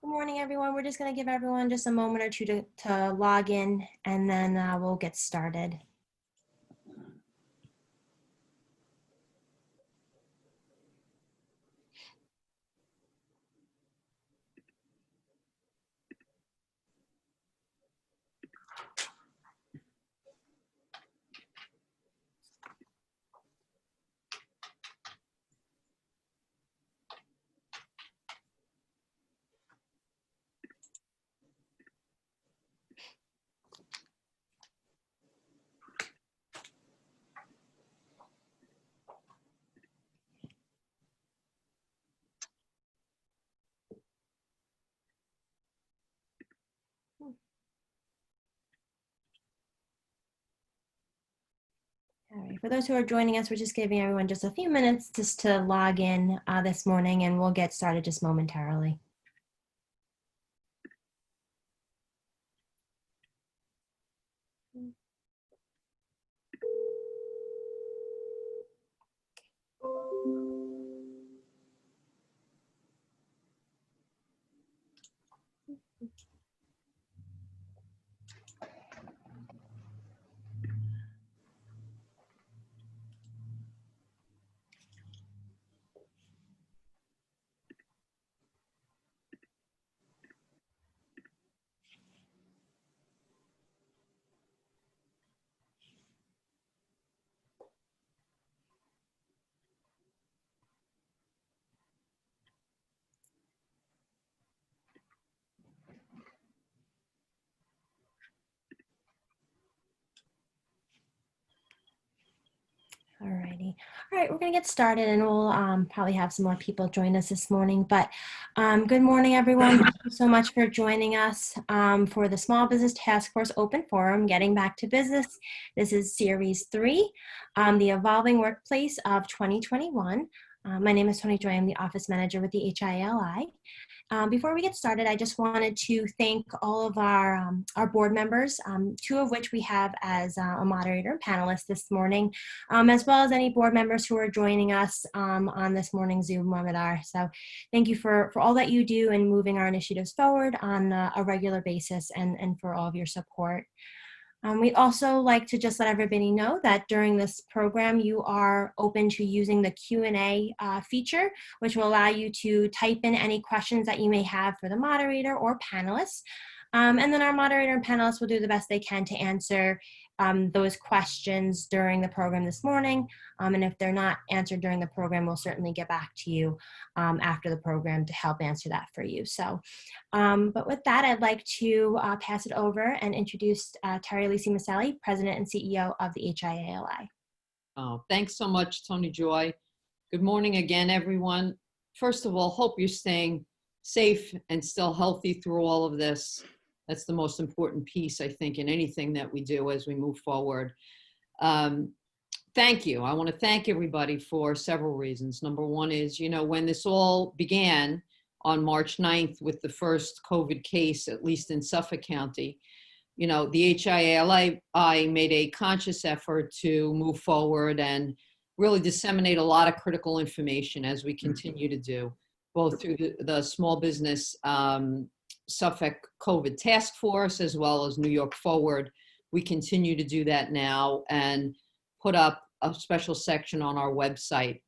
Good morning, everyone. We're just going to give everyone just a moment or two to log in, and then we'll get started. All right, for those who are joining us, we're just giving everyone just a few minutes just to log in this morning, and we'll get started just momentarily. All righty. All right, we're going to get started, and we'll probably have some more people join us this morning. But good morning, everyone. Thank you so much for joining us for the Small Business Task Force Open Forum, Getting Back to Business. This is Series 3, the Evolving Workplace of 2021. My name is Tony Joy. I'm the Office Manager with the HIA-LI. Before we get started, I just wanted to thank all of our board members, two of which we have as a moderator and panelist this morning, as well as any board members who are joining us on this morning's Zoom webinar. So thank you for all that you do in moving our initiatives forward on a regular basis, and for all of your support. We'd also like to just let everybody know that during this program, you are open to using the Q&A feature, which will allow you to type in any questions that you may have for the moderator or panelists. And then our moderator and panelists will do the best they can to answer those questions during the program this morning. And if they're not answered during the program, we'll certainly get back to you after the program to help answer that for you. So, but with that, I'd like to pass it over and introduce Terry Lisi-Maselli, President and CEO of the HIA-LI. Oh, thanks so much, Tony Joy. Good morning again, everyone. First of all, hope you're staying safe and still healthy through all of this. That's the most important piece, I think, in anything that we do as we move forward. Thank you. I want to thank everybody for several reasons. Number one is, when this all began on March 9th with the first COVID case, at least in Suffolk County, the HIA-LI made a conscious effort to move forward and really disseminate a lot of critical information, as we continue to do, both through the Small Business Suffolk COVID Task Force, as well as New York Forward. We continue to do that now and put up a special section on our website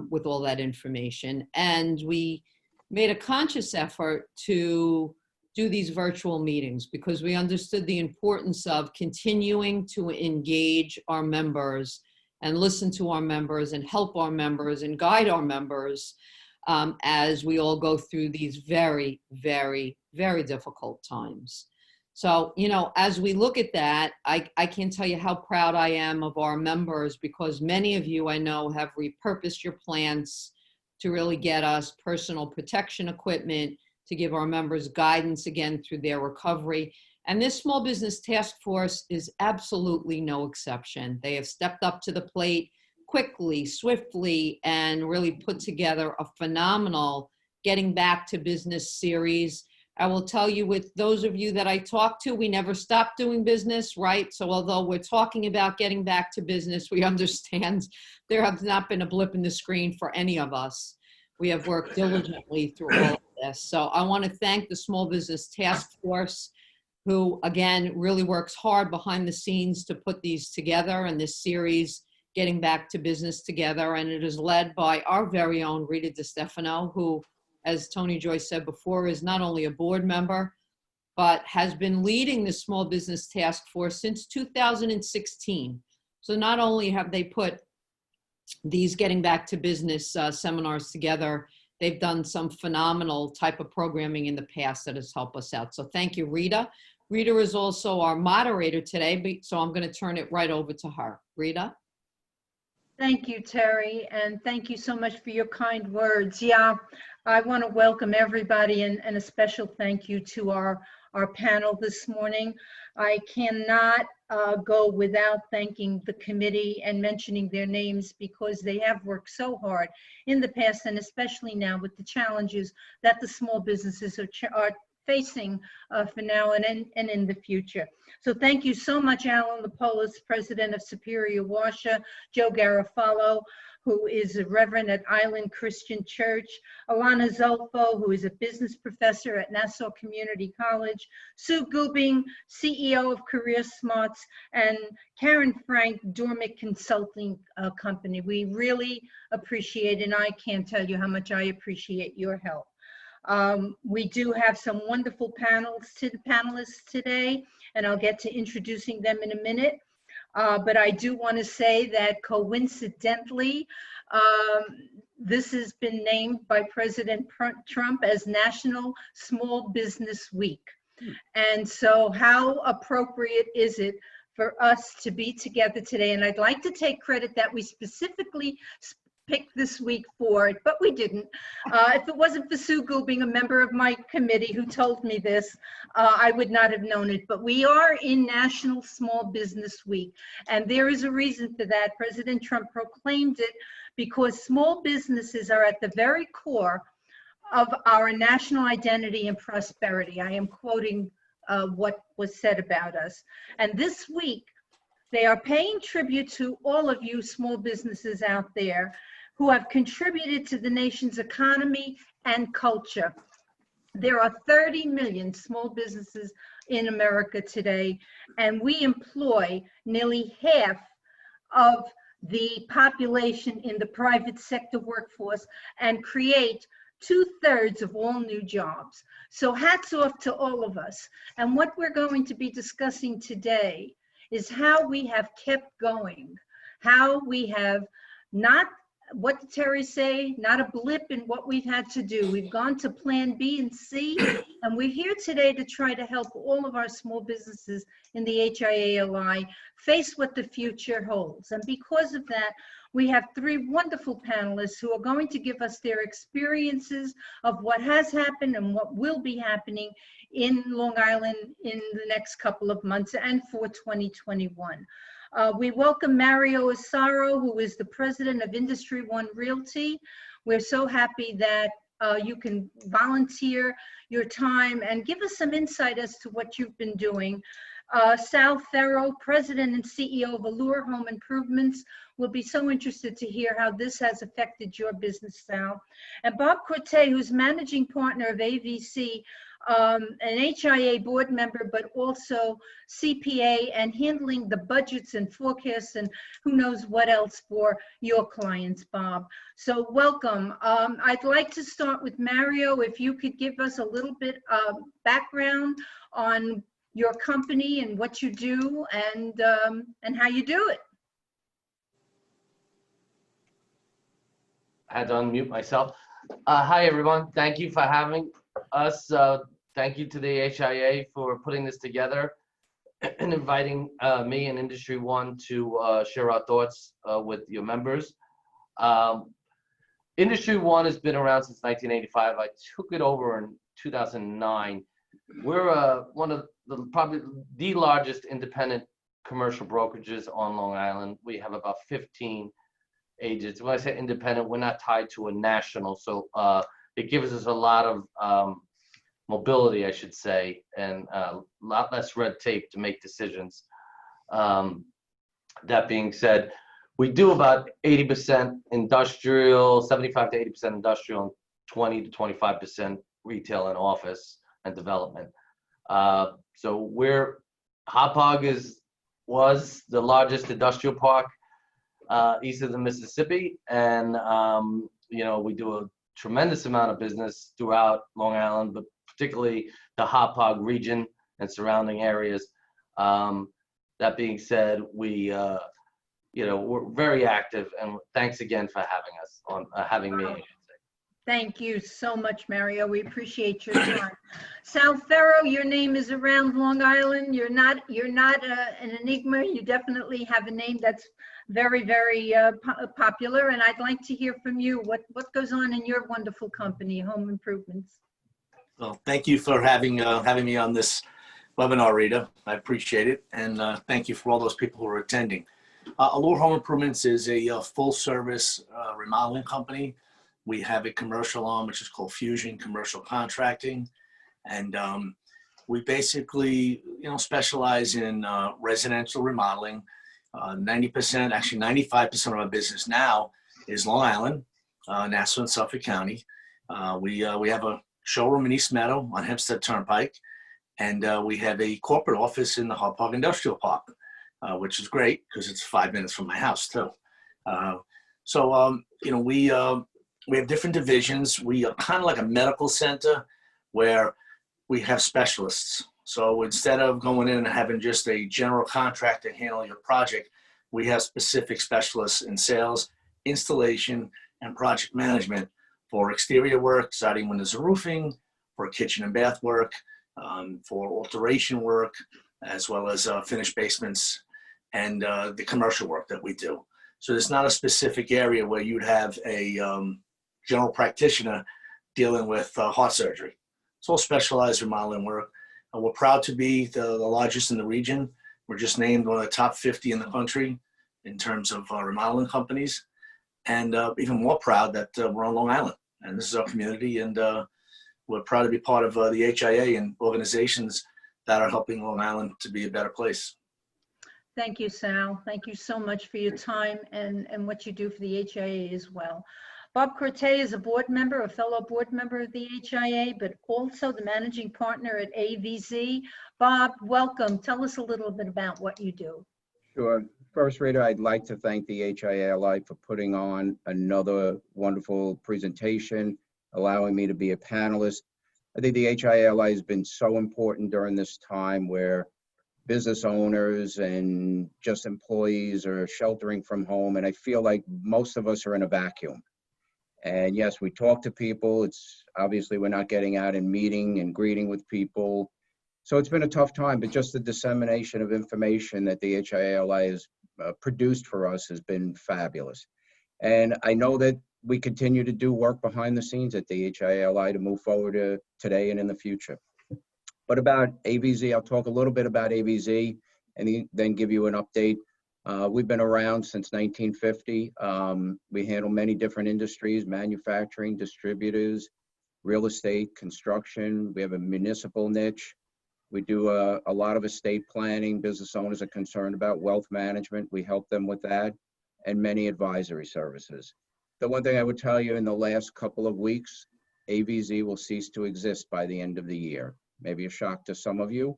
with all that information. And we made a conscious effort to do these virtual meetings because we understood the importance of continuing to engage our members and listen to our members and help our members and guide our members as we all go through these very, very, very difficult times. So, as we look at that, I can tell you how proud I am of our members, because many of you I know have repurposed your plants to really get us personal protection equipment, to give our members guidance again through their recovery. And this Small Business Task Force is absolutely no exception. They have stepped up to the plate quickly, swiftly, and really put together a phenomenal Getting Back to Business series. I will tell you, with those of you that I talk to, we never stop doing business, right? So although we're talking about getting back to business, we understand there has not been a blip in the screen for any of us. We have worked diligently through all of this. So I want to thank the Small Business Task Force, who again really works hard behind the scenes to put these together, and this series, Getting Back to Business Together. And it is led by our very own Rita DiStefano, who, as Tony Joyce said before, is not only a board member, but has been leading the Small Business Task Force since 2016. So not only have they put these Getting Back to Business seminars together, they've done some phenomenal type of programming in the past that has helped us out. So thank you, Rita. Rita is also our moderator today, so I'm going to turn it right over to her. Rita? Thank you, Terry, and thank you so much for your kind words. Yeah, I want to welcome everybody, and a special thank you to our panel this morning. I cannot go without thanking the committee and mentioning their names, because they have worked so hard in the past, and especially now with the challenges that the small businesses are facing for now and in the future. So thank you so much, Alan Lapolis, President of Superior Washoe, Joe Garofalo, who is a Reverend at Island Christian Church, Alana Zolfo, who is a business professor at Nassau Community College, Sue Gubing, CEO of Career Smarts, and Karen Frank, Dormick Consulting Company. We really appreciate, and I can't tell you how much I appreciate your help. We do have some wonderful panelists today, and I'll get to introducing them in a minute. But I do want to say that coincidentally, this has been named by President Trump as National Small Business Week. And so how appropriate is it for us to be together today? And I'd like to take credit that we specifically picked this week for it, but we didn't. If it wasn't for Sue Gubing, a member of my committee, who told me this, I would not have known it. But we are in National Small Business Week, and there is a reason for that. President Trump proclaimed it because small businesses are at the very core of our national identity and prosperity. I am quoting what was said about us. And this week, they are paying tribute to all of you small businesses out there who have contributed to the nation's economy and culture. There are 30 million small businesses in America today, and we employ nearly half of the population in the private sector workforce and create 2/3 of all new jobs. So hats off to all of us. And what we're going to be discussing today is how we have kept going, how we have not, what did Terry say? Not a blip in what we've had to do. We've gone to plan B and C, and we're here today to try to help all of our small businesses in the HIA-LI face what the future holds. And because of that, we have three wonderful panelists who are going to give us their experiences of what has happened and what will be happening in Long Island in the next couple of months and for 2021. We welcome Mario Asaro, who is the president of Industry One Realty. We're so happy that you can volunteer your time and give us some insight as to what you've been doing. Sal Farrow, president and CEO of Allure Home Improvements. We'll be so interested to hear how this has affected your business, Sal. And Bob Corte, who's managing partner of AVC, an HIA board member, but also CPA, and handling the budgets and forecasts and who knows what else for your clients, Bob. So welcome. I'd like to start with Mario. If you could give us a little bit of background on your company and what you do and how you do it. I had to unmute myself. Hi, everyone. Thank you for having us. Thank you to the HIA for putting this together and inviting me and Industry One to share our thoughts with your members. Industry One has been around since 1985. I took it over in 2009. We're one of probably the largest independent commercial brokerages on Long Island. We have about 15 agents. When I say independent, we're not tied to a national, so it gives us a lot of mobility, I should say, and a lot less red tape to make decisions. That being said, we do about 80% industrial, 75 to 80% industrial, and 20 to 25% retail and office and development. So was the largest industrial park east of the Mississippi, and we do a tremendous amount of business throughout Long Island, but particularly the Hauppauge region and surrounding areas. That being said, we're very active, and thanks again for having me. Thank you so much, Mario. We appreciate your time. Sal Ferro, your name is around Long Island. You're not an enigma. You definitely have a name that's very, very popular. And I'd like to hear from you. What goes on in your wonderful company, Home Improvements? Well, thank you for having me on this webinar, Rita. I appreciate it, and thank you for all those people who are attending. Allure Home Improvements is a full-service remodeling company. We have a commercial arm, which is called Fusion Commercial Contracting. And we basically, specialize in residential remodeling. 90%, actually 95% of our business now is Long Island, Nassau and Suffolk County. We have a showroom in East Meadow on Hempstead Turnpike. And we have a corporate office in the Hauppauge Industrial Park, which is great because it's 5 minutes from my house too. We have different divisions. We are kind of like a medical center where we have specialists. So instead of going in and having just a general contractor handle your project, we have specific specialists in sales, installation, and project management for exterior work, siding, windows, and roofing, for kitchen and bath work, for alteration work, as well as finished basements and the commercial work that we do. So there's not a specific area where you'd have a general practitioner dealing with heart surgery. It's all specialized remodeling work. We're proud to be the largest in the region. We're just named one of the top 50 in the country in terms of remodeling companies. And even more proud that we're on Long Island. And this is our community. And we're proud to be part of the HIA and organizations that are helping Long Island to be a better place. Thank you, Sal. Thank you so much for your time and what you do for the HIA as well. Bob Corte is a board member, a fellow board member of the HIA, but also the managing partner at AVZ. Bob, welcome. Tell us a little bit about what you do. Sure. First, Rita, I'd like to thank the HIA-LI for putting on another wonderful presentation, allowing me to be a panelist. I think the HIA-LI has been so important during this time where business owners and just employees are sheltering from home, and I feel like most of us are in a vacuum. And yes, we talk to people. It's obviously we're not getting out and meeting and greeting with people. So it's been a tough time, but just the dissemination of information that the HIA-LI has produced for us has been fabulous. And I know that we continue to do work behind the scenes at the HIA-LI to move forward today and in the future. But about AVZ, I'll talk a little bit about AVZ and then give you an update. We've been around since 1950. We handle many different industries: manufacturing, distributors, real estate, construction. We have a municipal niche. We do a lot of estate planning. Business owners are concerned about wealth management. We help them with that, and many advisory services. The one thing I would tell you, in the last couple of weeks, AVZ will cease to exist by the end of the year. Maybe a shock to some of you,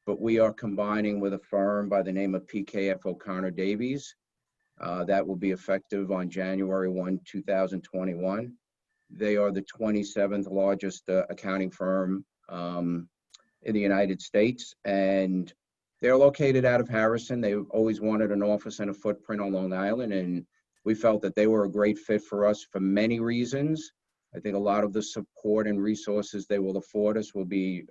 but we are combining with a firm by the name of PKF O'Connor Davies. That will be effective on January 1, 2021. They are the 27th largest accounting firm in the United States, and they're located out of Harrison. They've always wanted an office and a footprint on Long Island, and we felt that they were a great fit for us for many reasons. I think a lot of the support and resources they will afford us will be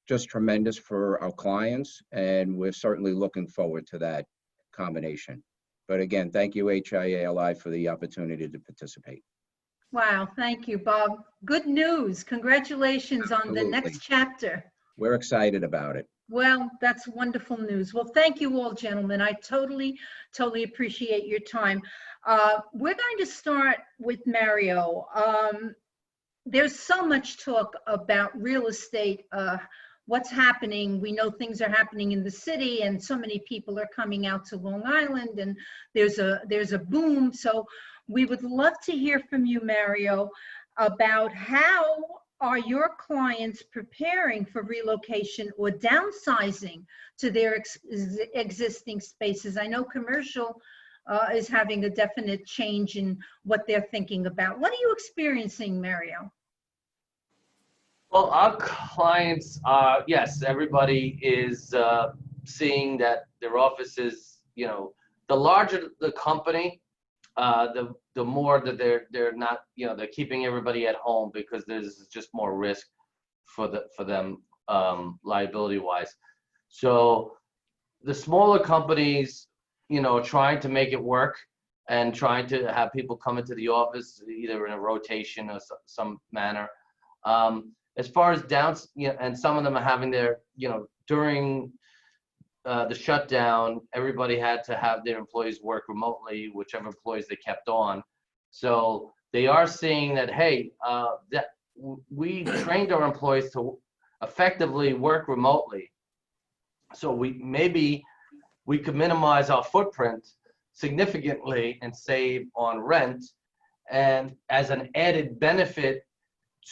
just tremendous for our clients, and we're certainly looking forward to that combination. But again, thank you, HIA-LI, for the opportunity to participate. Wow, thank you, Bob. Good news. Congratulations on the next chapter. We're excited about it. Well, that's wonderful news. Well, thank you all, gentlemen. I totally appreciate your time. We're going to start with Mario. There's so much talk about real estate, what's happening. We know things are happening in the city, and so many people are coming out to Long Island, and there's a boom. So we would love to hear from you, Mario, about how are your clients preparing for relocation or downsizing to their existing spaces? I know commercial is having a definite change in what they're thinking about. What are you experiencing, Mario? Well, our clients, yes, everybody is seeing that their offices, the larger the company, the more that they're not, they're keeping everybody at home because there's just more risk for them liability wise. So the smaller companies, trying to make it work and trying to have people come into the office either in a rotation or some manner. As far as downs, and some of them are having their, during the shutdown, everybody had to have their employees work remotely, whichever employees they kept on. So they are seeing that, hey, that we trained our employees to effectively work remotely. So maybe we could minimize our footprint significantly and save on rent. And as an added benefit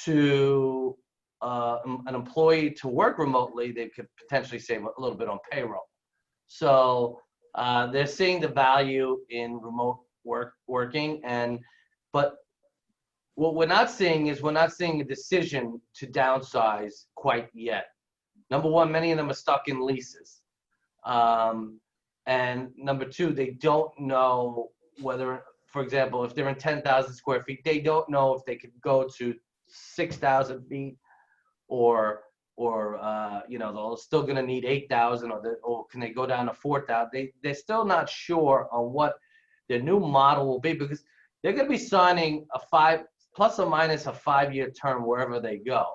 to an employee to work remotely, they could potentially save a little bit on payroll. So they're seeing the value in remote working, but what we're not seeing is a decision to downsize quite yet. Number one, many of them are stuck in leases. And number two, they don't know whether, for example, if they're in 10,000 square feet, they don't know if they could go to 6,000 feet or they're still going to need 8,000 or can they go down to 4,000? They're still not sure on what their new model will be because they're going to be signing a plus or minus a 5-year term wherever they go.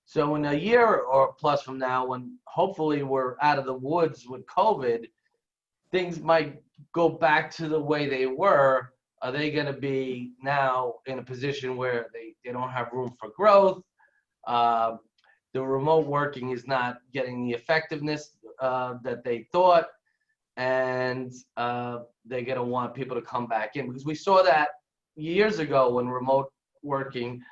So in a year or plus from now, when hopefully we're out of the woods with COVID, things might go back to the way they were. Are they going to be now in a position where they don't have room for growth? The remote working is not getting the effectiveness that they thought, and they're going to want people to come back in because we saw that years ago when remote working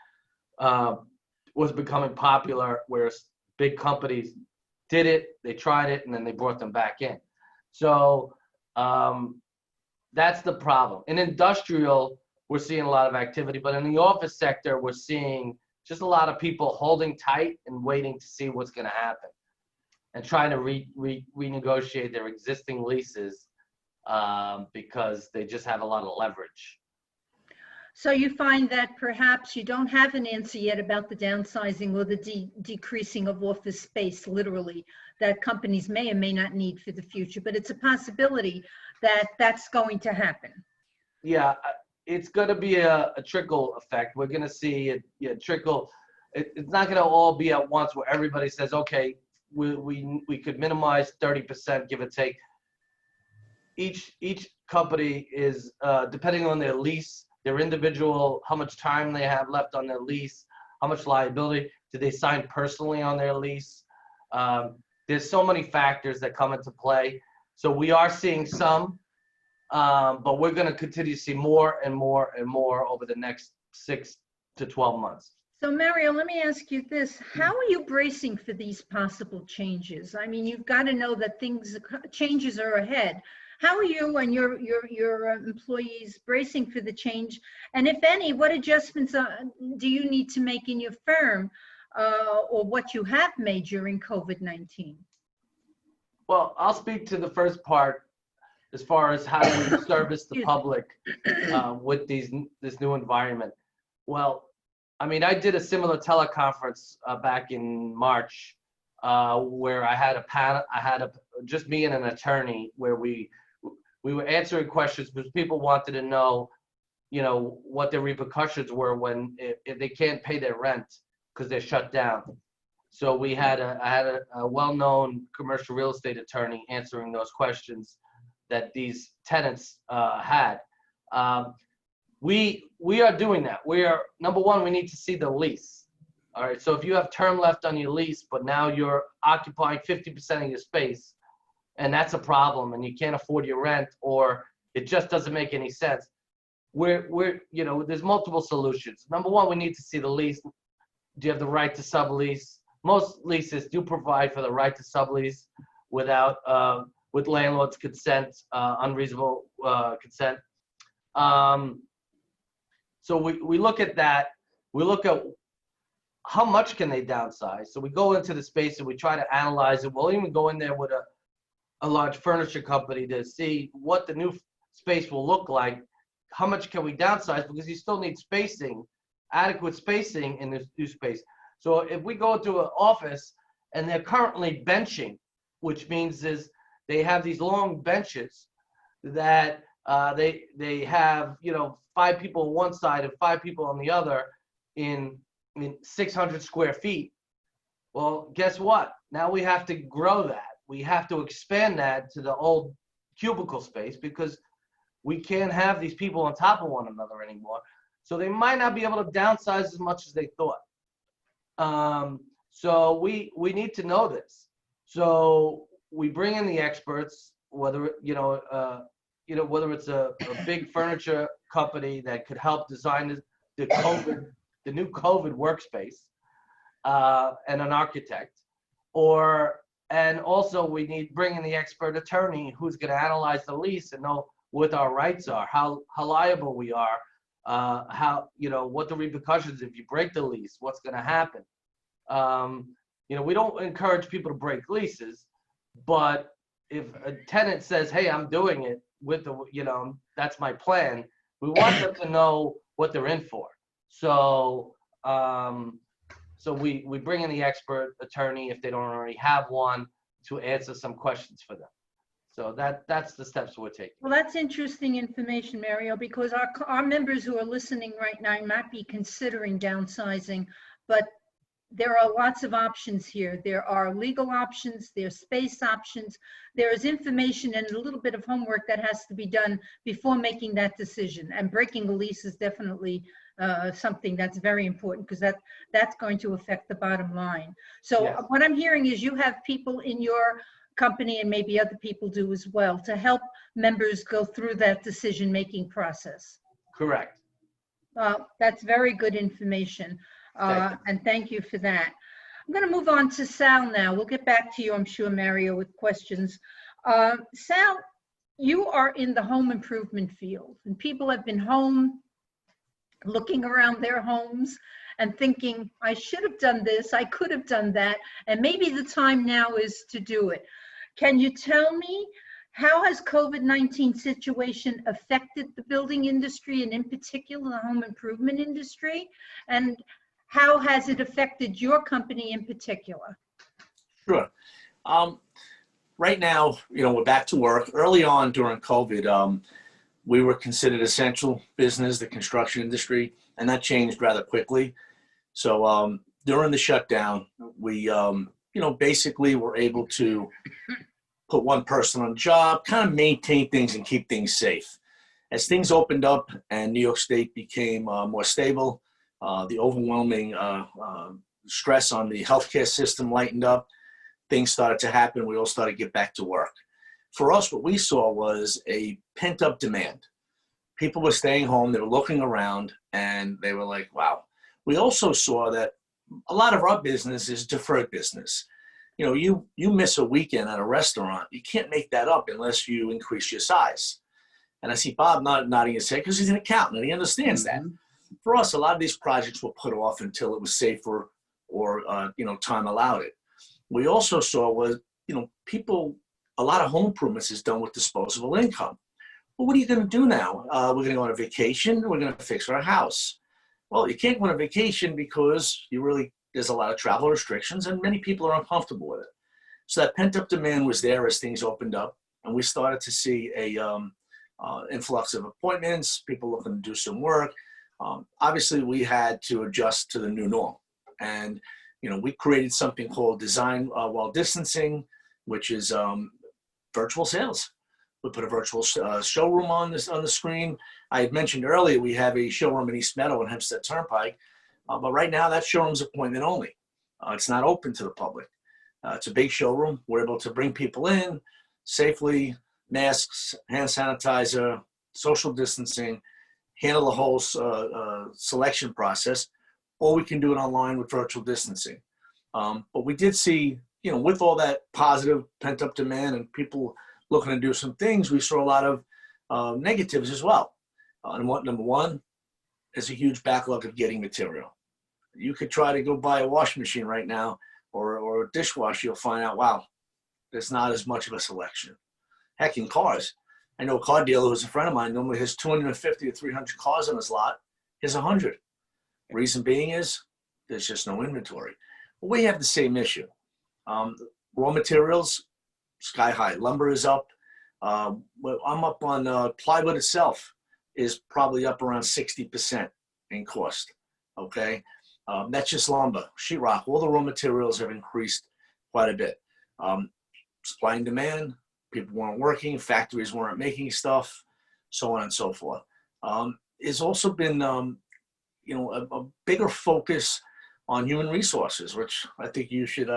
was becoming popular, where big companies did it, they tried it, and then they brought them back in. So that's the problem. In industrial, we're seeing a lot of activity, but in the office sector, we're seeing just a lot of people holding tight and waiting to see what's going to happen and trying to renegotiate their existing leases because they just have a lot of leverage. So you find that perhaps you don't have an answer yet about the downsizing or the decreasing of office space, literally, that companies may or may not need for the future, but it's a possibility that that's going to happen. Yeah, it's going to be a trickle effect. We're going to see it trickle. It's not going to all be at once where everybody says, okay, we could minimize 30%, give or take. Each company is, depending on their lease, their individual, how much time they have left on their lease, how much liability, do they sign personally on their lease? There's so many factors that come into play. So we are seeing some, but we're going to continue to see more and more and more over the next 6 to 12 months. So Mario, let me ask you this. How are you bracing for these possible changes? I mean, you've got to know that changes are ahead. How are you and your employees bracing for the change? And if any, what adjustments do you need to make in your firm or what you have made during COVID-19? Well, I'll speak to the first part as far as how we service the public with this new environment. Well, I mean, I did a similar teleconference back in March where I had a panel, just me and an attorney where we were answering questions because people wanted to know, what the repercussions were when if they can't pay their rent because they're shut down. So I had a well-known commercial real estate attorney answering those questions that these tenants had. We are doing that. Number one, we need to see the lease. All right. So if you have term left on your lease, but now you're occupying 50% of your space, and that's a problem, and you can't afford your rent, or it just doesn't make any sense. There's multiple solutions. Number one, we need to see the lease. do you have the right to sublease? Most leases do provide for the right to sublease without, with landlord's consent, unreasonable consent. So we look at that. We look at how much can they downsize. So we go into the space and we try to analyze it. We'll even go in there with a large furniture company to see what the new space will look like. How much can we downsize? Because you still need spacing, adequate spacing in this new space. So if we go to an office and they're currently benching, which means is they have these long benches that they have, 5 people on one side and 5 people on the other in 600 square feet. Well, guess what? Now we have to grow that. We have to expand that to the old cubicle space because we can't have these people on top of one another anymore. So they might not be able to downsize as much as they thought. So we need to know this. So we bring in the experts, whether whether it's a big furniture company that could help design the new COVID workspace, and an architect, and also we bring in the expert attorney who's going to analyze the lease and know what our rights are, how liable we are, what the repercussions if you break the lease, what's going to happen. We don't encourage people to break leases, but if a tenant says, hey, I'm doing it with that's my plan, we want them to know what they're in for. So, so we bring in the expert attorney if they don't already have one to answer some questions for them. So that's the steps we're taking. Well, that's interesting information, Mario, because our members who are listening right now might be considering downsizing, but there are lots of options here. There are legal options, there's space options, there is information and a little bit of homework that has to be done before making that decision. And breaking the lease is definitely something that's very important because that's going to affect the bottom line. So Yes. What I'm hearing is you have people in your company, and maybe other people do as well, to help members go through that decision-making process. Correct. That's very good information. And thank you for that. I'm going to move on to Sal now. We'll get back to you, I'm sure, Mario, with questions. Sal, you are in the home improvement field, and people have been home looking around their homes and thinking, I should have done this, I could have done that, and maybe the time now is to do it. Can you tell me, how has COVID-19 situation affected the building industry and in particular the home improvement industry? And how has it affected your company in particular? Sure. Right now, we're back to work. Early on during COVID, we were considered essential business, the construction industry, and that changed rather quickly. So during the shutdown, we, basically were able to put one person on the job, kind of maintain things and keep things safe. As things opened up and New York State became more stable, the overwhelming stress on the healthcare system lightened up. Things started to happen. We all started to get back to work. For us, what we saw was a pent-up demand. People were staying home. They were looking around, and they were like, wow. We also saw that a lot of our business is deferred business. You miss a weekend at a restaurant, you can't make that up unless you increase your size. And I see Bob nodding his head because he's an accountant and he understands that. For us, a lot of these projects were put off until it was safer or, time allowed it. We also saw was, people, a lot of home improvements is done with disposable income. Well, what are you going to do now? We're going to go on a vacation. We're going to fix our house. Well, you can't go on a vacation because there's a lot of travel restrictions and many people are uncomfortable with it. So that pent-up demand was there as things opened up, and we started to see a influx of appointments, people looking to do some work. Obviously, we had to adjust to the new norm. And, we created something called Design While Distancing, which is virtual sales. We put a virtual showroom on the screen. I had mentioned earlier, we have a showroom in East Meadow and Hempstead Turnpike. But right now, that showroom's appointment only. It's not open to the public. It's a big showroom. We're able to bring people in safely, masks, hand sanitizer, social distancing, handle the whole selection process. or we can do it online with virtual distancing. But we did see, with all that positive pent-up demand and people looking to do some things, we saw a lot of negatives as well. Number one, there's a huge backlog of getting material. You could try to go buy a washing machine right now or a dishwasher, you'll find out, wow, there's not as much of a selection. Heck, in cars. I know a car dealer who's a friend of mine, normally has 250 to 300 cars on his lot. Here's 100. Reason being is there's just no inventory. But we have the same issue. Raw materials, sky high. Lumber is up. I'm up on plywood itself is probably up around 60% in cost. Okay. That's just lumber, sheetrock, all the raw materials have increased quite a bit. Supply and demand, people weren't working, factories weren't making stuff, so on and so forth. It's also been, a bigger focus on human resources, which I think you should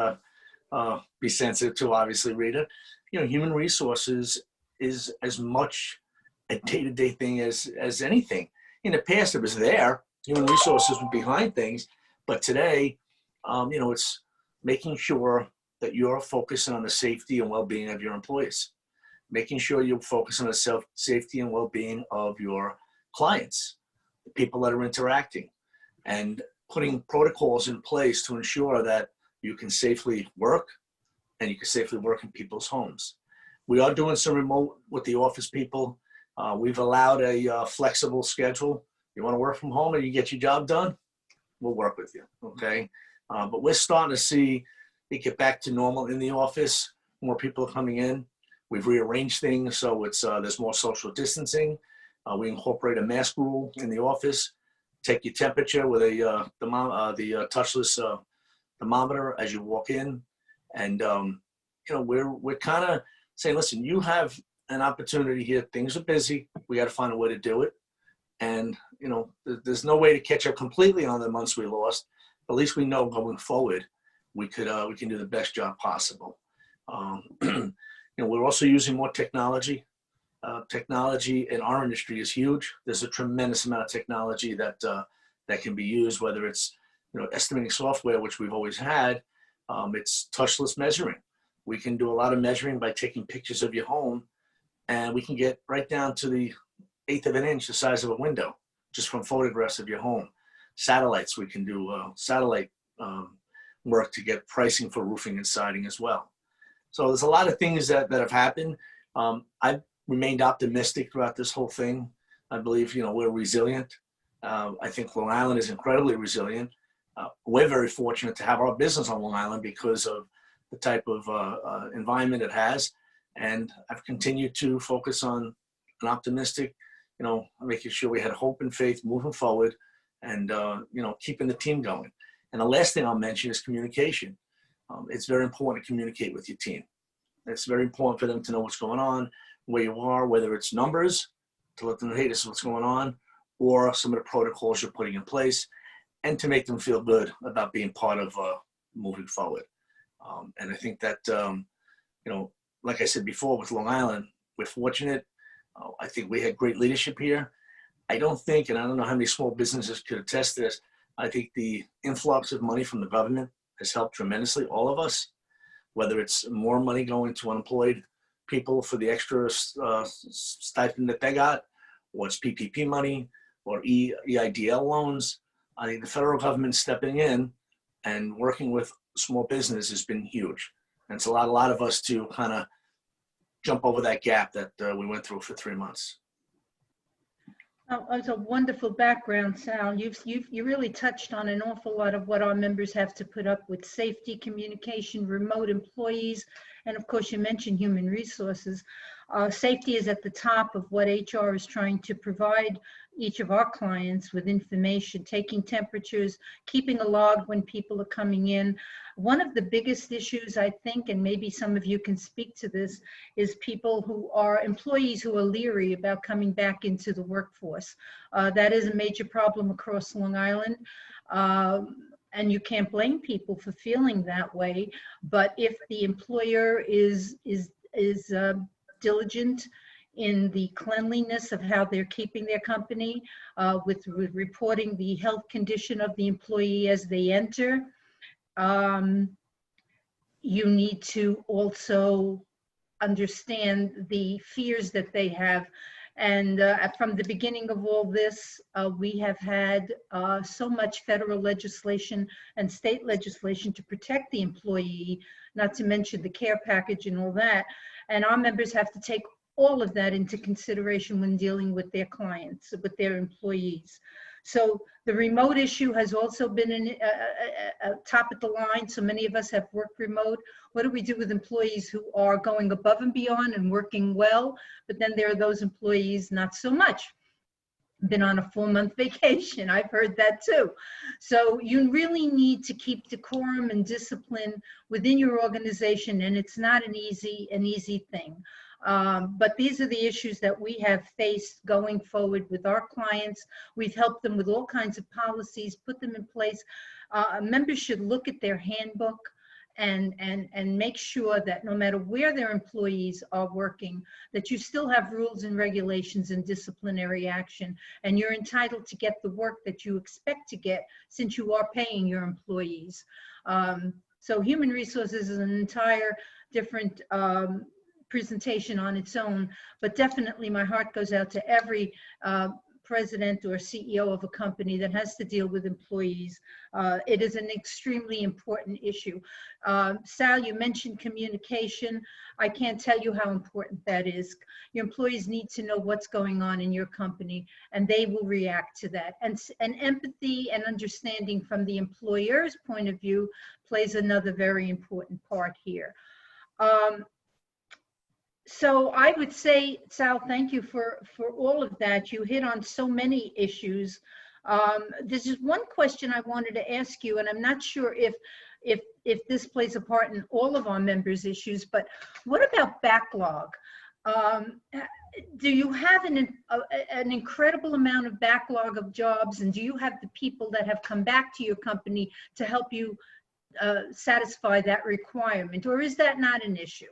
be sensitive to, obviously, Rita. Human resources is as much a day-to-day thing as anything. In the past, it was there. Human resources were behind things. But today, it's making sure that you're focusing on the safety and well-being of your employees, making sure you focus on the safety and well-being of your clients, the people that are interacting, and putting protocols in place to ensure that you can safely work and you can safely work in people's homes. We are doing some remote with the office people. We've allowed a flexible schedule. You want to work from home and you get your job done, we'll work with you, okay? But we're starting to see it get back to normal in the office. More people are coming in. We've rearranged things so it's there's more social distancing. We incorporate a mask rule in the office. Take your temperature with the touchless thermometer as you walk in, and we're kind of saying, listen, you have an opportunity here. Things are busy. We got to find a way to do it. And, there's no way to catch up completely on the months we lost. At least we know going forward, we can do the best job possible. We're also using more technology. Technology in our industry is huge. There's a tremendous amount of technology that can be used, whether it's, estimating software, which we've always had. It's touchless measuring. We can do a lot of measuring by taking pictures of your home, and we can get right down to the 1/8 of an inch, the size of a window, just from photographs of your home. Satellites, we can do satellite work to get pricing for roofing and siding as well. So there's a lot of things that have happened. I've remained optimistic throughout this whole thing. I believe, we're resilient. I think Long Island is incredibly resilient. We're very fortunate to have our business on Long Island because of the type of environment it has. And I've continued to focus on an optimistic, making sure we had hope and faith moving forward and, keeping the team going. And the last thing I'll mention is communication. It's very important to communicate with your team. It's very important for them to know what's going on, where you are, whether it's numbers to let them know, hey, this is what's going on, or some of the protocols you're putting in place, and to make them feel good about being part of moving forward. And I think that, like I said before, with Long Island, we're fortunate. I think we had great leadership here. I don't think, and I don't know how many small businesses could attest to this, I think the influx of money from the government has helped tremendously, all of us, whether it's more money going to unemployed people for the extra stipend that they got, or it's PPP money, or EIDL loans. I think the federal government stepping in and working with small business has been huge. And it's allowed a lot of us to kind of jump over that gap that we went through for 3 months. Oh, it's a wonderful background, Sal. You really touched on an awful lot of what our members have to put up with: safety, communication, remote employees, and of course you mentioned human resources. Safety is at the top of what HR is trying to provide each of our clients with information, taking temperatures, keeping a log when people are coming in. One of the biggest issues, I think, and maybe some of you can speak to this, is people who are employees who are leery about coming back into the workforce. That is a major problem across Long Island. And you can't blame people for feeling that way. But if the employer is diligent in the cleanliness of how they're keeping their company, with reporting the health condition of the employee as they enter. You need to also understand the fears that they have. And from the beginning of all this, we have had so much federal legislation and state legislation to protect the employee, not to mention the care package and all that. And our members have to take all of that into consideration when dealing with their clients, with their employees. So the remote issue has also been a top of the line. So many of us have worked remote. What do we do with employees who are going above and beyond and working well? But then there are those employees not so much. Been on a 4-month vacation. I've heard that too. So you really need to keep decorum and discipline within your organization, and it's not an easy thing. But these are the issues that we have faced going forward with our clients. We've helped them with all kinds of policies, put them in place. Members should look at their handbook and make sure that no matter where their employees are working, that you still have rules and regulations and disciplinary action, and you're entitled to get the work that you expect to get since you are paying your employees. So human resources is an entire different presentation on its own, but definitely my heart goes out to every president or CEO of a company that has to deal with employees. It is an extremely important issue. Sal, you mentioned communication. I can't tell you how important that is. Your employees need to know what's going on in your company, and they will react to that. And empathy and understanding from the employer's point of view plays another very important part here. So I would say, Sal, thank you for all of that. You hit on so many issues. There's just one question I wanted to ask you, and I'm not sure if this plays a part in all of our members' issues, but what about backlog? Do you have an incredible amount of backlog of jobs, and do you have the people that have come back to your company to help you satisfy that requirement, or is that not an issue?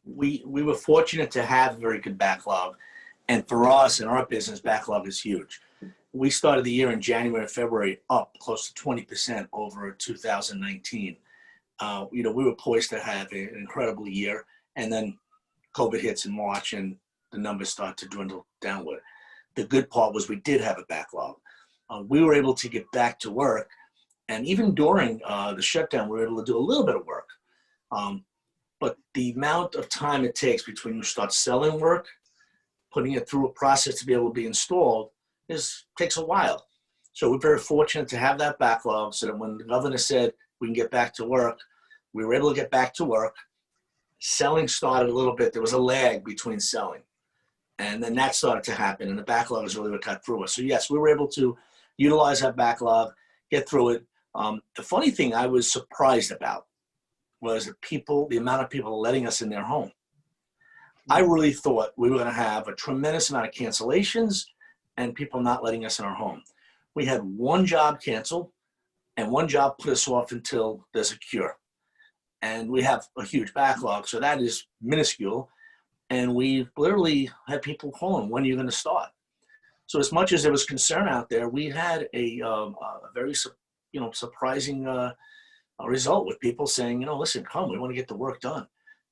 We were fortunate to have a very good backlog. And for us in our business, backlog is huge. We started the year in January and February up close to 20% over 2019. We were poised to have an incredible year, and then COVID hits in March and the numbers start to dwindle downward. The good part was we did have a backlog. We were able to get back to work, and even during the shutdown, we were able to do a little bit of work. But the amount of time it takes between you start selling work, putting it through a process to be able to be installed takes a while. So we're very fortunate to have that backlog so that when the governor said we can get back to work, we were able to get back to work. Selling started a little bit. There was a lag between selling. And then that started to happen, and the backlog is really what got through us. So yes, we were able to utilize that backlog, get through it. The funny thing I was surprised about was the amount of people letting us in their home. I really thought we were going to have a tremendous amount of cancellations and people not letting us in our home. We had one job canceled and one job put us off until there's a cure. And we have a huge backlog, so that is minuscule. And we literally had people calling, when are you going to start? So as much as there was concern out there, we had a very surprising result with people saying, listen, come, we want to get the work done.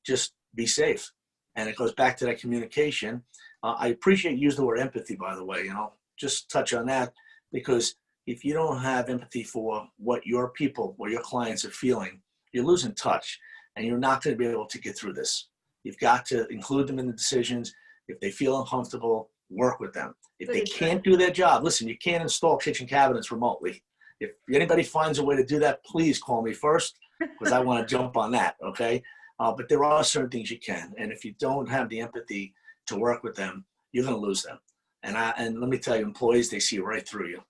Just be safe. And it goes back to that communication. I appreciate you using the word empathy, by the way, just touch on that, because if you don't have empathy for what your people or your clients are feeling, you're losing touch and you're not going to be able to get through this. You've got to include them in the decisions. If they feel uncomfortable, work with them. If they can't do their job, listen, you can't install kitchen cabinets remotely. If anybody finds a way to do that, please call me first, because I want to jump on that, okay? But there are certain things you can. And if you don't have the empathy to work with them, you're going to lose them. And let me tell you, employees, they see right through you.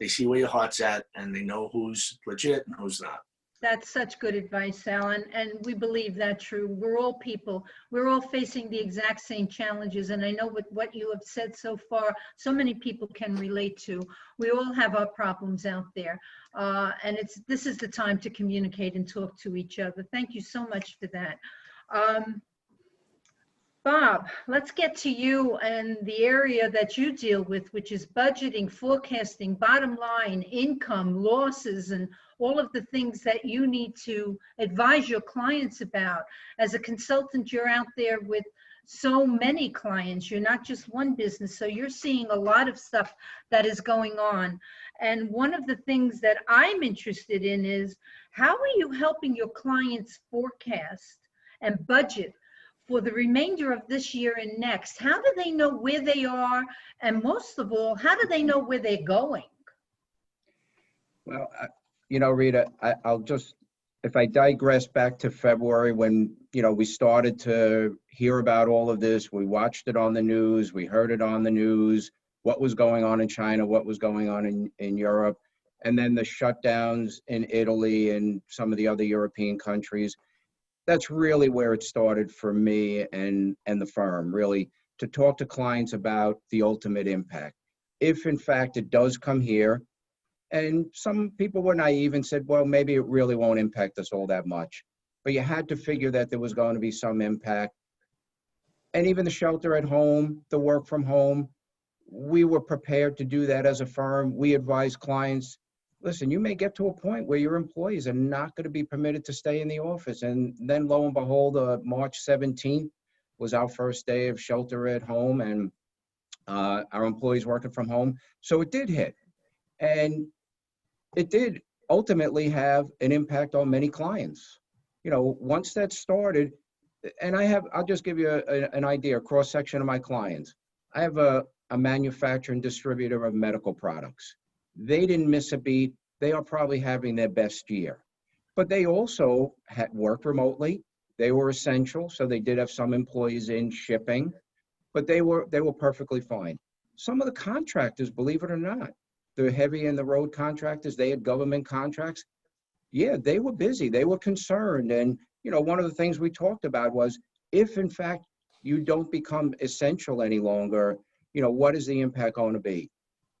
They see where your heart's at, and they know who's legit and who's not. That's such good advice, Alan, and we believe that true. We're all people. We're all facing the exact same challenges, and I know with what you have said so far, so many people can relate to. We all have our problems out there, and this is the time to communicate and talk to each other. Thank you so much for that. Bob, let's get to you and the area that you deal with, which is budgeting, forecasting, bottom line, income, losses, and all of the things that you need to advise your clients about. As a consultant, you're out there with so many clients. You're not just one business, so you're seeing a lot of stuff that is going on. And one of the things that I'm interested in is, how are you helping your clients forecast and budget for the remainder of this year and next? How do they know where they are? And most of all, how do they know where they're going? Well, Rita, I'll just, if I digress back to February when, we started to hear about all of this, we watched it on the news, we heard it on the news, what was going on in China, what was going on in Europe, and then the shutdowns in Italy and some of the other European countries. That's really where it started for me and the firm, really, to talk to clients about the ultimate impact. If in fact it does come here, and some people were naive and said, well, maybe it really won't impact us all that much. But you had to figure that there was going to be some impact. And even the shelter at home, the work from home, we were prepared to do that as a firm. We advise clients, listen, you may get to a point where your employees are not going to be permitted to stay in the office. And then lo and behold, March 17th was our first day of shelter at home and our employees working from home. So it did hit. And it did ultimately have an impact on many clients. Once that started, and I'll just give you an idea, a cross section of my clients. I have a manufacturer and distributor of medical products. They didn't miss a beat. They are probably having their best year. But they also had worked remotely. They were essential, so they did have some employees in shipping, but they were perfectly fine. Some of the contractors, believe it or not, the heavy in the road contractors, they had government contracts. Yeah, they were busy. They were concerned. And, one of the things we talked about was, if in fact you don't become essential any longer, what is the impact going to be?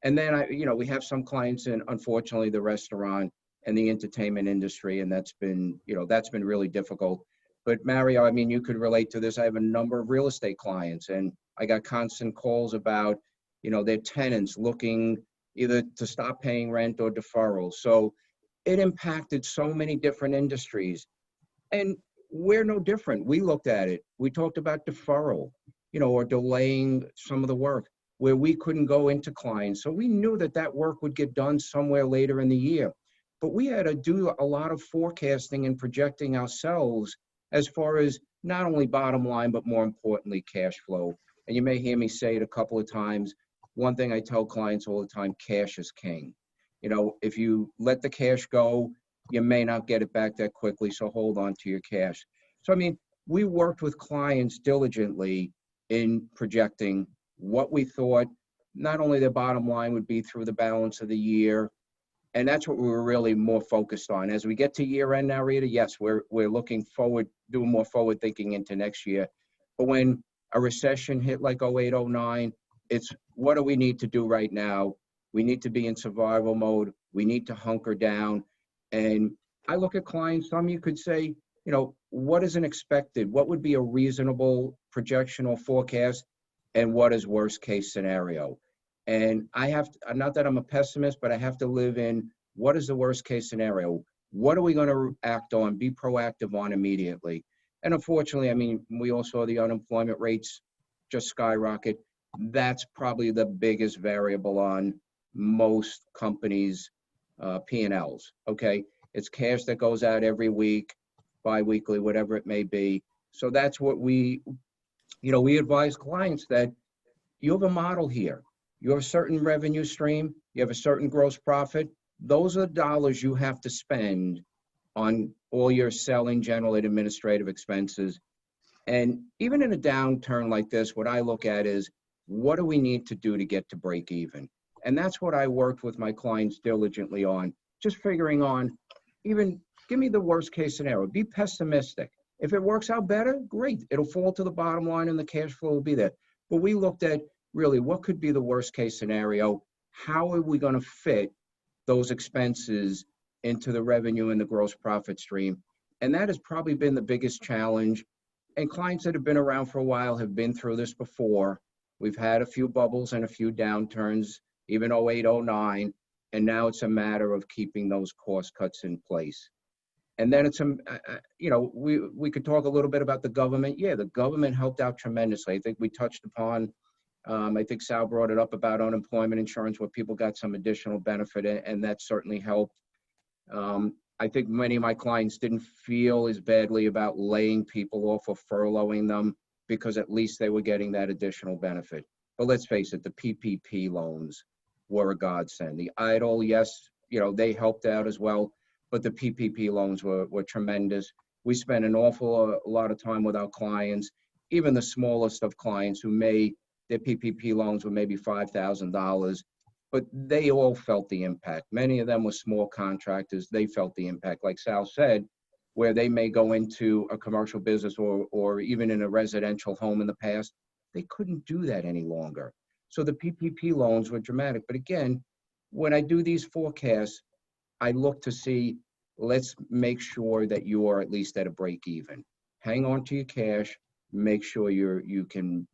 And then, we have some clients in, unfortunately, the restaurant and the entertainment industry, and that's been really difficult. But Mario, you could relate to this. I have a number of real estate clients, and I got constant calls about, their tenants looking either to stop paying rent or deferral. So it impacted so many different industries. And we're no different. We looked at it. We talked about deferral, or delaying some of the work where we couldn't go into clients. So we knew that work would get done somewhere later in the year. But we had to do a lot of forecasting and projecting ourselves as far as not only bottom line, but more importantly, cash flow. And you may hear me say it a couple of times. One thing I tell clients all the time, cash is king. If you let the cash go, you may not get it back that quickly, so hold on to your cash. So, we worked with clients diligently in projecting what we thought not only their bottom line would be through the balance of the year, and that's what we were really more focused on. As we get to year end now, Rita, yes, we're looking forward, doing more forward thinking into next year. But when a recession hit like 08, 09, it's what do we need to do right now? We need to be in survival mode. We need to hunker down. And I look at clients, some you could say, what is an expected? What would be a reasonable projection or forecast? And what is worst case scenario? And I have to, not that I'm a pessimist, but I have to live in what is the worst case scenario? What are we going to act on, be proactive on immediately? And unfortunately, we all saw the unemployment rates just skyrocket. That's probably the biggest variable on most companies' P&Ls, okay? It's cash that goes out every week, bi-weekly, whatever it may be. So that's what we advise clients that you have a model here. You have a certain revenue stream, you have a certain gross profit. Those are the dollars you have to spend on all your selling, general, and administrative expenses. And even in a downturn like this, what I look at is, what do we need to do to get to break even? And that's what I worked with my clients diligently on, just figuring on, even give me the worst case scenario, be pessimistic. If it works out better, great. It'll fall to the bottom line and the cash flow will be there. But we looked at really what could be the worst case scenario? How are we going to fit those expenses into the revenue and the gross profit stream? And that has probably been the biggest challenge. and clients that have been around for a while have been through this before. We've had a few bubbles and a few downturns, even 08, 09, and now it's a matter of keeping those cost cuts in place. And then it's, we could talk a little bit about the government. Yeah, the government helped out tremendously. I think we touched upon, I think Sal brought it up about unemployment insurance, where people got some additional benefit, and that certainly helped. I think many of my clients didn't feel as badly about laying people off or furloughing them, because at least they were getting that additional benefit. But let's face it, the PPP loans were a godsend. The EIDL, yes, they helped out as well, but the PPP loans were tremendous. We spent an awful lot of time with our clients, even the smallest of clients their PPP loans were maybe $5,000, but they all felt the impact. Many of them were small contractors. They felt the impact, like Sal said, where they may go into a commercial business or even in a residential home in the past. They couldn't do that any longer. So the PPP loans were dramatic. But again, when I do these forecasts, I look to see, let's make sure that you are at least at a break even. Hang on to your cash, make sure you can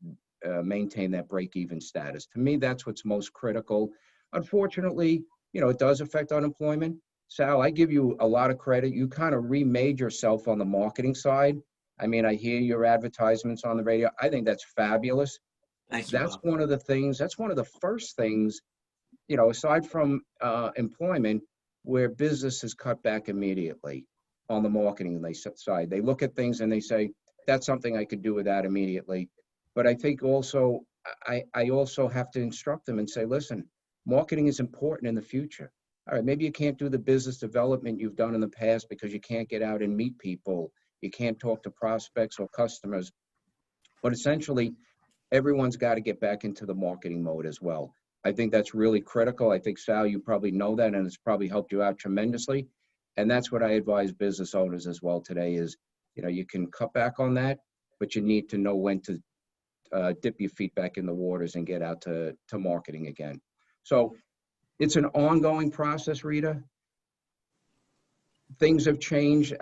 maintain that break even status. To me, that's what's most critical. Unfortunately, it does affect unemployment. Sal, I give you a lot of credit. You kind of remade yourself on the marketing side. I mean, I hear your advertisements on the radio. I think that's fabulous. Thank you, That's Bob. one of the things, that's one of the first things, aside from employment, where businesses cut back immediately on the marketing side. They look at things and they say, that's something I could do with that immediately. But I think also, I also have to instruct them and say, listen, marketing is important in the future. All right, maybe you can't do the business development you've done in the past because you can't get out and meet people. You can't talk to prospects or customers. But essentially, everyone's got to get back into the marketing mode as well. I think that's really critical. I think, Sal, you probably know that, and it's probably helped you out tremendously. And that's what I advise business owners as well today is, you can cut back on that, but you need to know when to dip your feet back in the waters and get out to marketing again. So it's an ongoing process, Rita. Things have changed.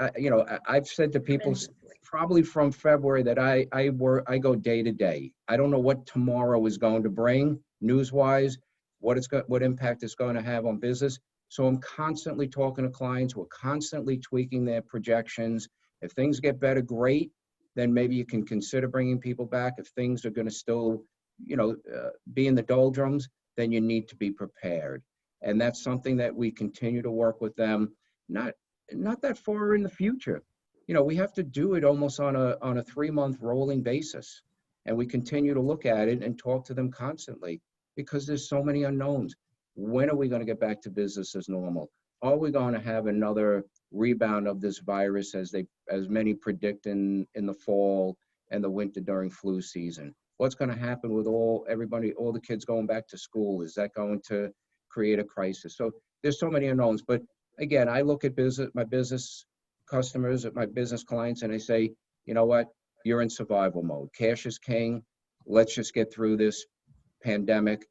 I've said to people probably from February that I go day to day. I don't know what tomorrow is going to bring news-wise, what impact it's going to have on business. So I'm constantly talking to clients. We're constantly tweaking their projections. If things get better, great. Then maybe you can consider bringing people back. If things are going to still, be in the doldrums, then you need to be prepared. And that's something that we continue to work with them, not that far in the future. We have to do it almost on a 3-month rolling basis. And we continue to look at it and talk to them constantly because there's so many unknowns. When are we going to get back to business as normal? Are we going to have another rebound of this virus as many predict in the fall and the winter during flu season? What's going to happen with all the kids going back to school? Is that going to create a crisis? So there's so many unknowns. But again, I look at my business customers, at my business clients, and I say, you know what? You're in survival mode. Cash is king. Let's just get through this pandemic.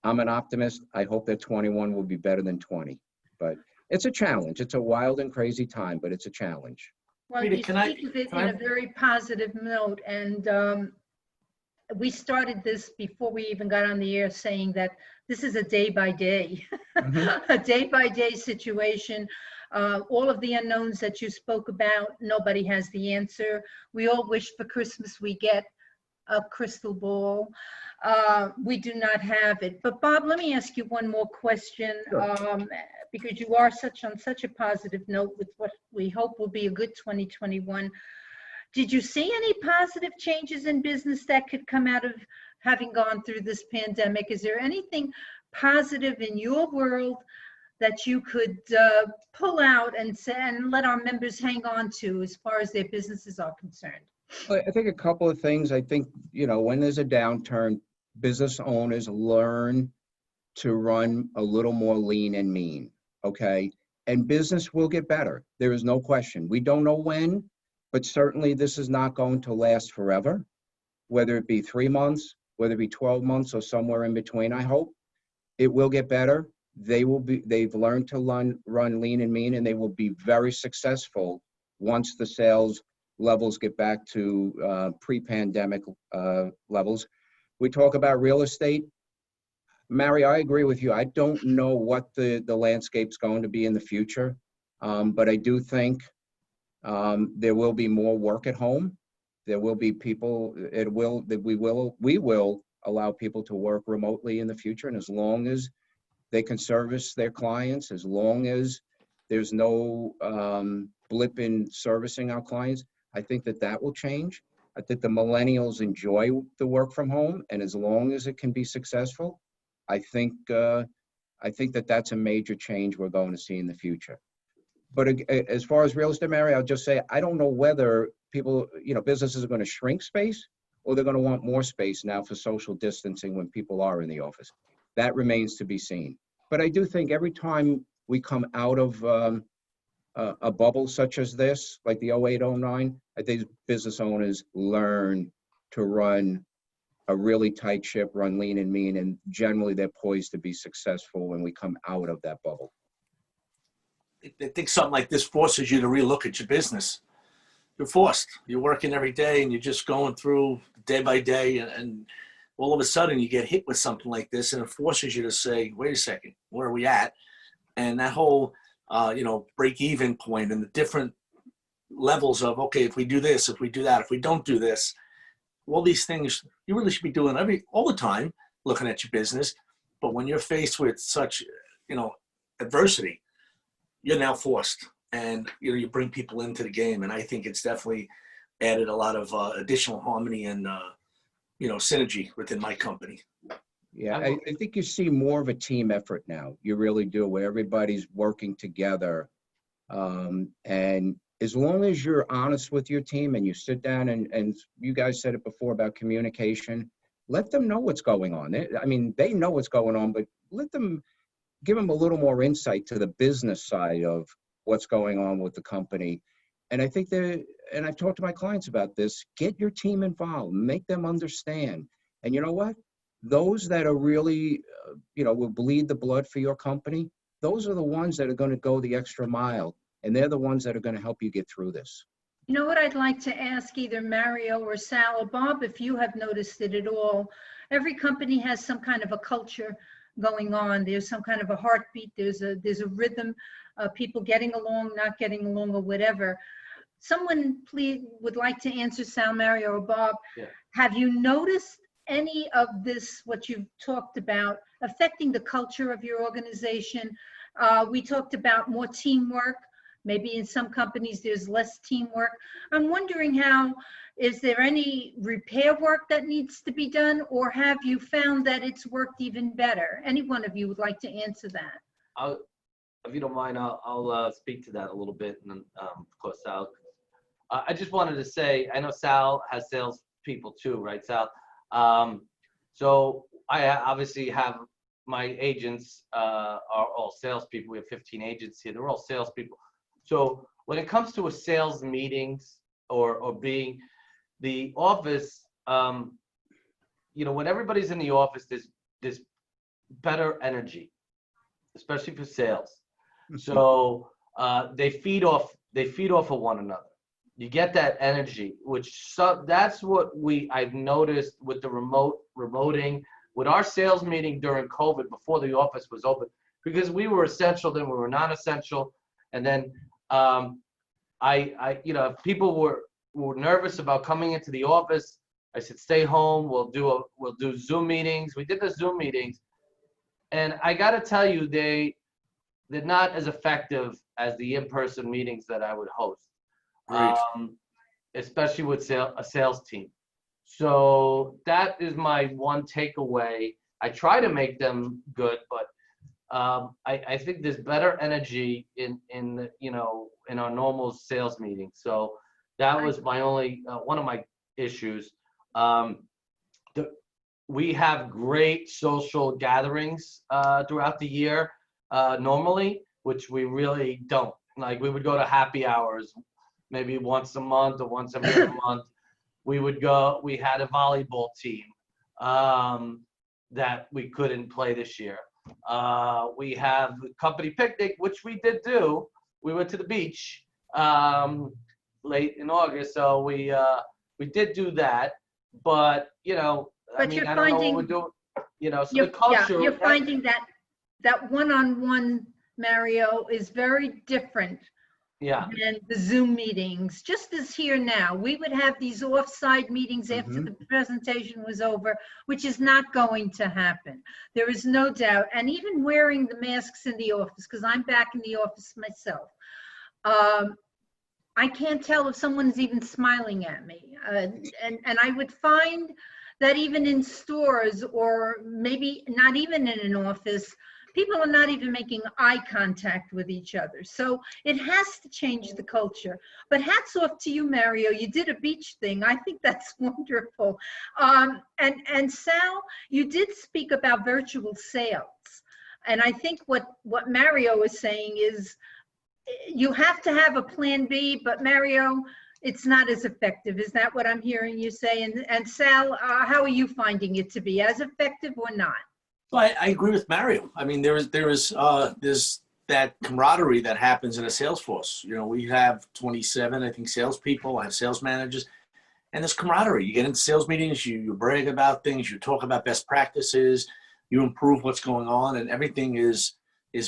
I'm an optimist. I hope that 21 will be better than 20. But it's a challenge. It's a wild and crazy time, but it's a challenge. Well, Rita, you can I- speak of it can in I- a very positive note, and we started this before we even got on the air saying that this is a day-by-day, a day-by-day situation. All of the unknowns that you spoke about, nobody has the answer. We all wish for Christmas we get a crystal ball. We do not have it. But Bob, let me ask you one more question, because you are on such a positive note with what we hope will be a good 2021. Did you see any positive changes in business that could come out of having gone through this pandemic? Is there anything positive in your world that you could pull out and let our members hang on to as far as their businesses are concerned? Well, I think a couple of things. I think, when there's a downturn, business owners learn to run a little more lean and mean, okay? And business will get better. There is no question. We don't know when, but certainly this is not going to last forever, whether it be 3 months, whether it be 12 months or somewhere in between, I hope. It will get better. They've learned to run lean and mean, and they will be very successful once the sales levels get back to pre-pandemic levels. We talk about real estate. Mary, I agree with you. I don't know what the landscape's going to be in the future, but I do think there will be more work at home. There will be people, we will allow people to work remotely in the future. And as long as they can service their clients, as long as there's no blip in servicing our clients, I think that will change. I think the millennials enjoy the work from home, and as long as it can be successful, I think that's a major change we're going to see in the future. But as far as real estate, Mary, I'll just say, I don't know whether people, businesses are going to shrink space or they're going to want more space now for social distancing when people are in the office. That remains to be seen. But I do think every time we come out of a bubble such as this, like the 08, 09, I think business owners learn to run a really tight ship, run lean and mean, and generally they're poised to be successful when we come out of that bubble. I think something like this forces you to relook at your business. You're forced. You're working every day and you're just going through day by day, and all of a sudden you get hit with something like this, and it forces you to say, wait a second, where are we at? And that whole, break-even point and the different levels of, okay, if we do this, if we do that, if we don't do this, all these things you really should be doing all the time, looking at your business. But when you're faced with such, adversity, you're now forced, and you bring people into the game. And I think it's definitely added a lot of additional harmony and synergy within my company. Yeah, I think you see more of a team effort now. You really do, where everybody's working together. And as long as you're honest with your team and you sit down and you guys said it before about communication, let them know what's going on. They know what's going on, but give them a little more insight to the business side of what's going on with the company. And I think and I've talked to my clients about this, get your team involved, make them understand. And you know what? Those that are really, will bleed the blood for your company, those are the ones that are going to go the extra mile. And they're the ones that are going to help you get through this. You know what I'd like to ask either Mario or Sal or Bob, if you have noticed it at all. Every company has some kind of a culture going on. There's some kind of a heartbeat. There's a rhythm, people getting along, not getting along, or whatever. Someone please would like to answer, Sal, Mario, or Bob. Yeah. Have you noticed any of this, what you've talked about, affecting the culture of your organization? We talked about more teamwork. Maybe in some companies there's less teamwork. I'm wondering is there any repair work that needs to be done, or have you found that it's worked even better? Any one of you would like to answer that? If you don't mind, I'll speak to that a little bit, and then of course Sal. I just wanted to say, I know Sal has sales people too, right, Sal? So I obviously have my agents are all salespeople. We have 15 agents here. They're all salespeople. So when it comes to a sales meetings or being the office, when everybody's in the office, there's better energy, especially for sales. So they feed off of one another. You get that energy, that's what I've noticed with the remoting, with our sales meeting during COVID before the office was open, because we were essential, then we were non-essential, and then if people were nervous about coming into the office, I said stay home. We'll do Zoom meetings. We did the Zoom meetings, and I got to tell you, they're not as effective as the in-person meetings that I would host. Especially with a sales team. So that is my one takeaway. I try to make them good, but I think there's better energy in our normal sales meetings. So that was my only one of my issues. We have great social gatherings throughout the year normally, which we really don't. Like, we would go to happy hours maybe once a month or once every other month. We would go. We had a volleyball team that we couldn't play this year. We have the company picnic, which we did do. We went to the beach late in August. So we did do that, but I But mean, you're I don't know what finding- we're doing. So You're, the culture. you're finding that one-on-one, Mario, is very different Yeah. than the Zoom meetings. Just as here now, we would have these off-site meetings after the presentation was over, which is not going to happen. There is no doubt. And even wearing the masks in the office, because I'm back in the office myself, I can't tell if someone's even smiling at me. And I would find that even in stores, or maybe not even in an office, people are not even making eye contact with each other. So it has to change the culture. But hats off to you, Mario. You did a beach thing. I think that's wonderful. And Sal, you did speak about virtual sales. And I think what Mario is saying is, you have to have a plan B, but Mario, it's not as effective. Is that what I'm hearing you say? And Sal, how are you finding it to be, as effective or not? Well, I agree with Mario. I mean, there's that camaraderie that happens in a sales force. We have 27, I think, salespeople. I have sales managers, and there's camaraderie. You get into sales meetings, you brag about things, you talk about best practices, you improve what's going on, and everything is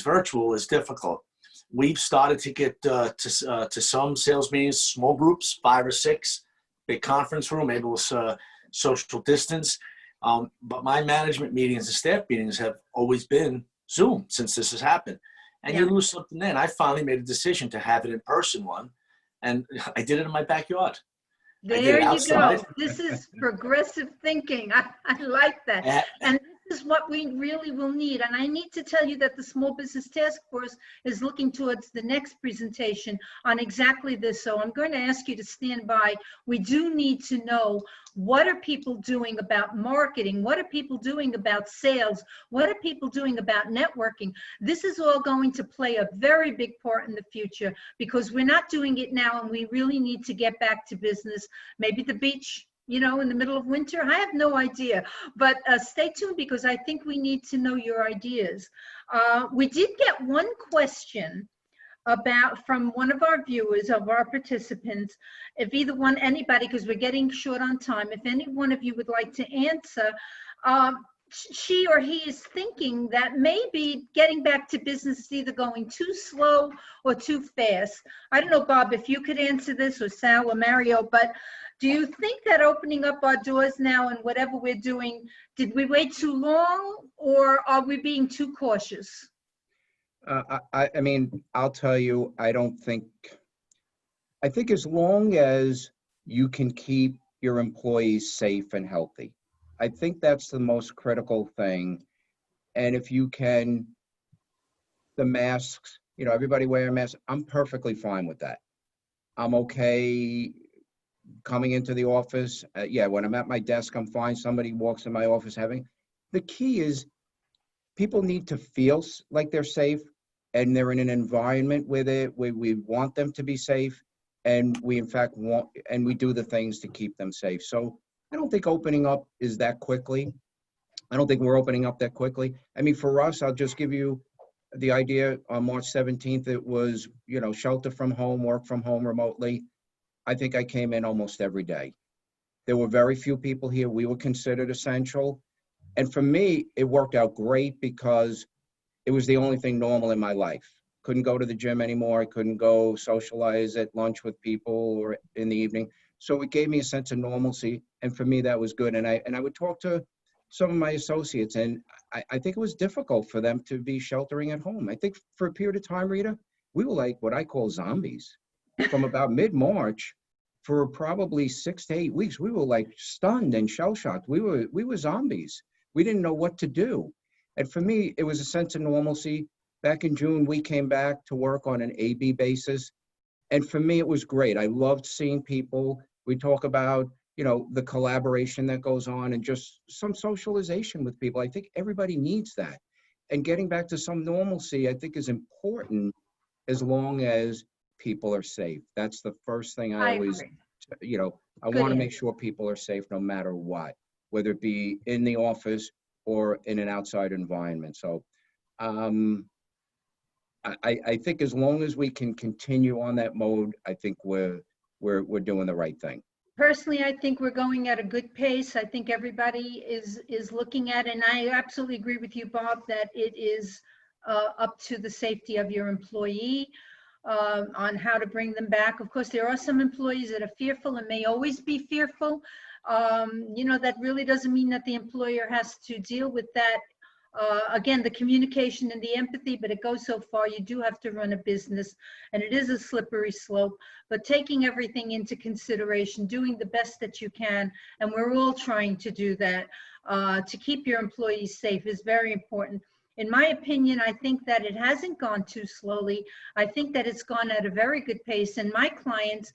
virtual, is difficult. We've started to get to some sales meetings, small groups, 5 or 6, big conference room, maybe with social distance. But my management meetings and staff meetings have always been Zoom since this has happened. And you lose something then. I finally made a decision to have it in person one, and I did it in my backyard. There you go. This is progressive thinking. I like that. And this is what we really will need. And I need to tell you that the Small Business Task Force is looking towards the next presentation on exactly this. So I'm going to ask you to stand by. We do need to know, what are people doing about marketing? What are people doing about sales? What are people doing about networking? This is all going to play a very big part in the future, because we're not doing it now, and we really need to get back to business. Maybe the beach, in the middle of winter. I have no idea, but stay tuned, because I think we need to know your ideas. We did get one question from one of our viewers, of our participants. If anybody, because we're getting short on time, if any one of you would like to answer, she or he is thinking that maybe getting back to business is either going too slow or too fast. I don't know, Bob, if you could answer this, or Sal or Mario, but do you think that opening up our doors now and whatever we're doing, did we wait too long, or are we being too cautious? I mean, I'll tell you, I think as long as you can keep your employees safe and healthy, I think that's the most critical thing. And if you can, the masks, everybody wear a mask, I'm perfectly fine with that. I'm okay coming into the office. When I'm at my desk, I'm fine. Somebody walks in my office the key is, people need to feel like they're safe, and they're in an environment where we want them to be safe, and we in fact we do the things to keep them safe. So I don't think opening up is that quickly. I don't think we're opening up that quickly. I mean, for us, I'll just give you the idea. On March 17th, it was, shelter from home, work from home remotely. I think I came in almost every day. There were very few people here. We were considered essential. And for me, it worked out great, because it was the only thing normal in my life. Couldn't go to the gym anymore. I couldn't go socialize at lunch with people or in the evening. So it gave me a sense of normalcy. And for me, that was good. And I would talk to some of my associates, and I think it was difficult for them to be sheltering at home. I think for a period of time, Rita, we were like what I call zombies. From about mid-March, for probably 6 to 8 weeks, we were like stunned and shell-shocked. We were zombies. We didn't know what to do. And for me, it was a sense of normalcy. Back in June, we came back to work on an A/B basis. And for me, it was great. I loved seeing people. We talk about, the collaboration that goes on, and just some socialization with people. I think everybody needs that. And getting back to some normalcy, I think, is important, as long as people are safe. That's the first thing I always, agree. I want to make sure people are safe no matter what, whether it be in the office or in an outside environment. So I think as long as we can continue on that mode, I think we're we're doing the right thing. Personally, I think we're going at a good pace. I think everybody is looking at it, and I absolutely agree with you, Bob, that it is up to the safety of your employee on how to bring them back. Of course, there are some employees that are fearful and may always be fearful. That really doesn't mean that the employer has to deal with that. Again, the communication and the empathy, but it goes so far. You do have to run a business, and it is a slippery slope, but taking everything into consideration, doing the best that you can, and we're all trying to do that, to keep your employees safe is very important. In my opinion, I think that it hasn't gone too slowly. I think that it's gone at a very good pace, and my clients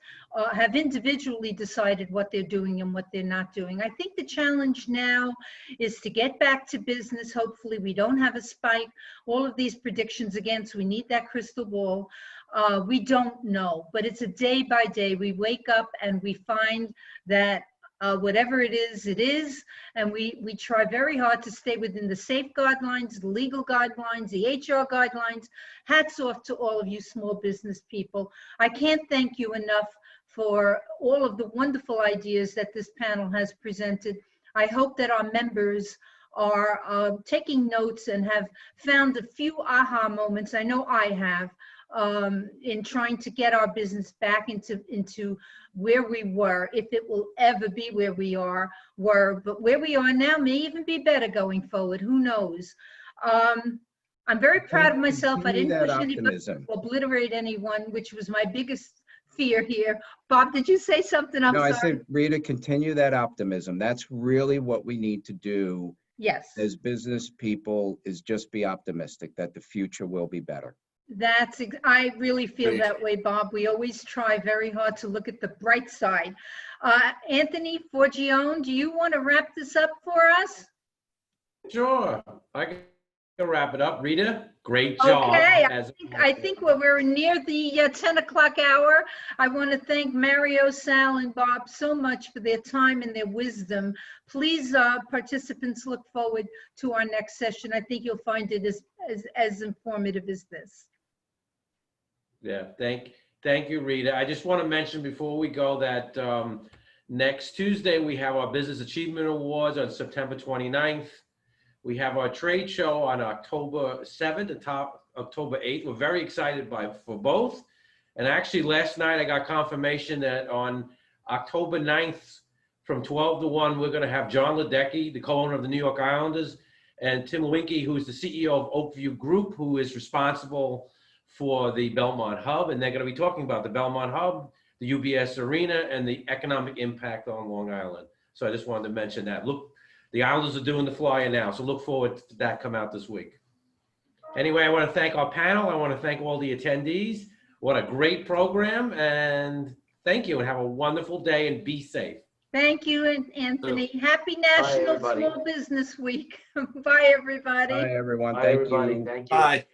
have individually decided what they're doing and what they're not doing. I think the challenge now is to get back to business. Hopefully we don't have a spike. All of these predictions, again, so we need that crystal ball. We don't know, but it's a day by day. We wake up and we find that whatever it is, and we try very hard to stay within the safe guidelines, the legal guidelines, the HR guidelines. Hats off to all of you small business people. I can't thank you enough for all of the wonderful ideas that this panel has presented. I hope that our members are taking notes and have found a few aha moments. I know I have, in trying to get our business back into where we were, if it will ever be where we were, but where we are now may even be better going forward. Who knows? I'm very proud of myself. I Continue didn't that push anybody optimism. to obliterate anyone, which was my biggest fear here. Bob, did you say something? I'm No, I sorry. said, Rita, continue that optimism. That's really what we need to do Yes. as business people, is just be optimistic that the future will be better. I really feel Great. that way, Bob. We always try very hard to look at the bright side. Anthony Forgione, do you want to wrap this up for us? Sure, I can wrap it up. Rita, great job. Okay, as I think we're near the 10 o'clock hour. I want to thank Mario, Sal, and Bob so much for their time and their wisdom. Please, participants, look forward to our next session. I think you'll find it as informative as this. Yeah, thank you, Rita. I just want to mention before we go that next Tuesday, we have our Business Achievement Awards on September 29th. We have our trade show on October 7th and October 8th. We're very excited for both. And actually, last night I got confirmation that on October 9th from 12 to 1, we're going to have John Ledecky, the co-owner of the New York Islanders, and Tim Winky, who is the CEO of Oakview Group, who is responsible for the Belmont Hub. And they're going to be talking about the Belmont Hub, the UBS Arena, and the economic impact on Long Island. So I just wanted to mention that. Look, the Islanders are doing the flyer now, so look forward to that come out this week. Anyway, I want to thank our panel. I want to thank all the attendees. What a great program, and thank you, and have a wonderful day, and be safe. Thank you, Anthony. Happy National everybody. Small Business Week. Bye, everybody. Bye, everyone. Bye, Thank everybody. you. Thank you. Bye.